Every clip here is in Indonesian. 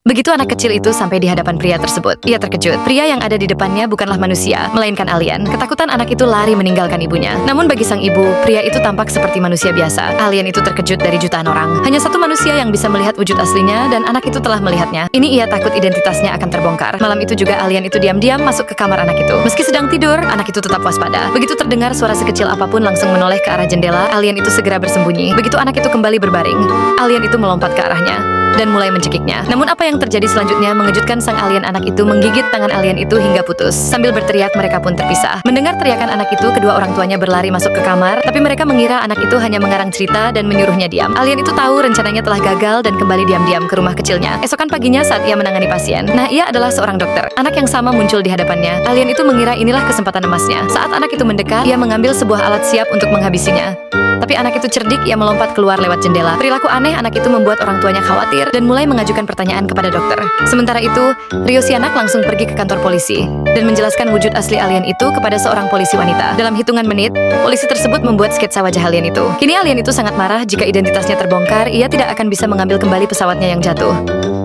Begitu anak kecil itu sampai di hadapan pria tersebut, ia terkejut. Pria yang ada di depannya bukanlah manusia, melainkan alien. Ketakutan anak itu lari meninggalkan ibunya. Namun bagi sang ibu, pria itu tampak seperti manusia biasa. Alien itu terkejut dari jutaan orang. Hanya satu manusia yang bisa melihat wujud aslinya, dan anak itu telah melihatnya. Ini ia takut identitasnya akan terbongkar. Malam itu juga alien itu diam-diam masuk ke kamar anak itu. Meski sedang tidur, anak itu tetap waspada. Begitu terdengar suara sekecil apapun langsung menoleh ke arah jendela, alien itu segera bersembunyi. Begitu anak itu kembali berbaring, alien itu melompat ke arahnya dan mulai mencekiknya. Namun apa yang terjadi selanjutnya mengejutkan sang alien anak itu menggigit tangan alien itu hingga putus. Sambil berteriak mereka pun terpisah. Mendengar teriakan anak itu, kedua orang tuanya berlari masuk ke kamar, tapi mereka mengira anak itu hanya mengarang cerita dan menyuruhnya diam. Alien itu tahu rencananya telah gagal dan kembali diam-diam ke rumah kecilnya. Esokan paginya saat ia menangani pasien. Nah, ia adalah seorang dokter. Anak yang sama muncul di hadapannya. Alien itu mengira inilah kesempatan emasnya. Saat anak itu mendekat, ia mengambil sebuah alat siap untuk menghabisinya. Tapi anak itu cerdik, ia melompat keluar lewat jendela. Perilaku aneh anak itu membuat orang tuanya khawatir dan mulai mengajukan pertanyaan kepada dokter. Sementara itu, Rio si anak langsung pergi ke kantor polisi dan menjelaskan wujud asli alien itu kepada seorang polisi wanita. Dalam hitungan menit, polisi tersebut membuat sketsa wajah alien itu. Kini alien itu sangat marah jika identitasnya terbongkar, ia tidak akan bisa mengambil kembali pesawatnya yang jatuh.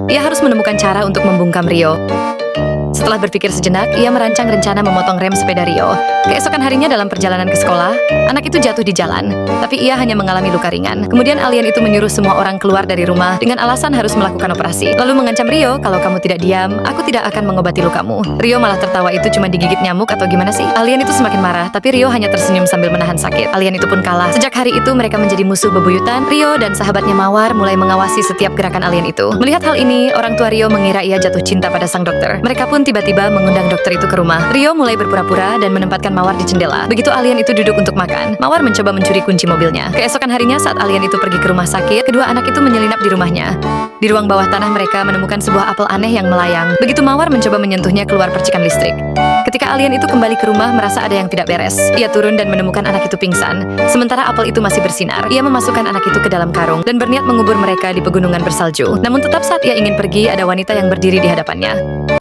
Ia harus menemukan cara untuk membungkam Rio. Setelah berpikir sejenak, ia merancang rencana memotong rem sepeda Rio. Keesokan harinya dalam perjalanan ke sekolah, anak itu jatuh di jalan, tapi ia hanya mengalami luka ringan. Kemudian alien itu menyuruh semua orang keluar dari rumah dengan alasan harus melakukan operasi. Lalu mengancam Rio, kalau kamu tidak diam, aku tidak akan mengobati lukamu. Rio malah tertawa, itu cuma digigit nyamuk atau gimana sih? Alien itu semakin marah, tapi Rio hanya tersenyum sambil menahan sakit. Alien itu pun kalah. Sejak hari itu mereka menjadi musuh bebuyutan. Rio dan sahabatnya Mawar mulai mengawasi setiap gerakan alien itu. Melihat hal ini, orang tua Rio mengira ia jatuh cinta pada sang dokter. Mereka pun tiba-tiba mengundang dokter itu ke rumah. Rio mulai berpura-pura dan menempatkan Mawar di jendela. Begitu alien itu duduk untuk makan, Mawar mencoba mencuri kunci mobilnya. Keesokan harinya saat alien itu pergi ke rumah sakit, kedua anak itu menyelinap di rumahnya. Di ruang bawah tanah mereka menemukan sebuah apel aneh yang melayang. Begitu Mawar mencoba menyentuhnya, keluar percikan listrik. Ketika alien itu kembali ke rumah, merasa ada yang tidak beres. Ia turun dan menemukan anak itu pingsan. Sementara apel itu masih bersinar, ia memasukkan anak itu ke dalam karung dan berniat mengubur mereka di pegunungan bersalju. Namun tetap saat ia ingin pergi, ada wanita yang berdiri di hadapannya.